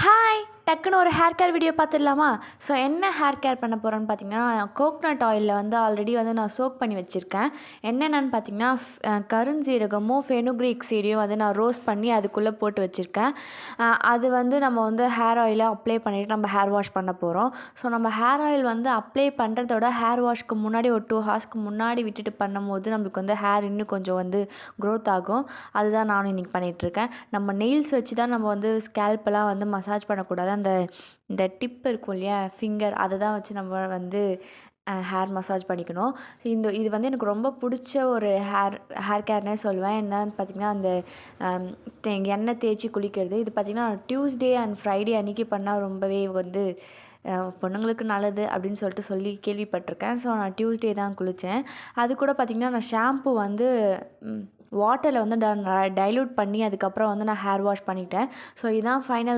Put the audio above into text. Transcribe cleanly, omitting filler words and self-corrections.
Hi டக்குன்னு ஒரு hair care video பார்த்துடலாமா? ஸோ என்ன ஹேர் கேர் பண்ண போகிறோன்னு பார்த்தீங்கன்னா, கோக்னட் ஆயிலில் வந்து ஆல்ரெடி வந்து நான் சோக் பண்ணி வச்சுருக்கேன். என்னென்னு பார்த்தீங்கன்னா, கருஞ்சீரகமும் ஃபெனுக்ரீக் சீடையும் வந்து நான் ரோஸ்ட் பண்ணி அதுக்குள்ளே போட்டு வச்சுருக்கேன். அது வந்து நம்ம வந்து ஹேர் ஆயிலை அப்ளை பண்ணிவிட்டு நம்ம ஹேர் வாஷ் பண்ண போகிறோம். ஸோ நம்ம ஹேர் ஆயில் வந்து அப்ளை பண்ணுறதோட ஹேர் வாஷ்க்கு முன்னாடி ஒரு 2 ஹார்ஸ்க்கு முன்னாடி விட்டுட்டு பண்ணும்போது நம்மளுக்கு வந்து ஹேர் இன்னும் கொஞ்சம் வந்து க்ரோத் ஆகும். அதுதான் நானும் இன்றைக்கி பண்ணிகிட்ருக்கேன். நம்ம நெயில்ஸ் வச்சு தான் நம்ம வந்து ஸ்கேல்ப்பெல்லாம் வந்து மசாஜ் பண்ணக்கூடாது. இந்த டிப் இருக்கும் இல்லையா, ஃபிங்கர், அதை தான் வச்சு நம்ம வந்து ஹேர் மசாஜ் பண்ணிக்கணும். இது வந்து எனக்கு ரொம்ப பிடிச்ச ஒரு ஹேர் கேர்னே சொல்லுவேன். என்னன்னு பார்த்திங்கன்னா, அந்த எண்ணெய் தேய்ச்சி குளிக்கிறது. இது பார்த்திங்கன்னா டியூஸ்டே அண்ட் ஃப்ரைடே அன்றைக்கி பண்ணால் ரொம்பவே வந்து பொண்ணுங்களுக்கு நல்லது அப்படின்னு சொல்லி கேள்விப்பட்டிருக்கேன். ஸோ நான் டியூஸ்டே தான் குளித்தேன். அது கூட பார்த்திங்கன்னா நான் ஷாம்பு வந்து வாட்டரில் வந்து டைல்யூட் பண்ணி அதுக்கப்புறம் வந்து நான் ஹேர் வாஷ் பண்ணிட்டேன். ஸோ இதுதான் ஃபைனல்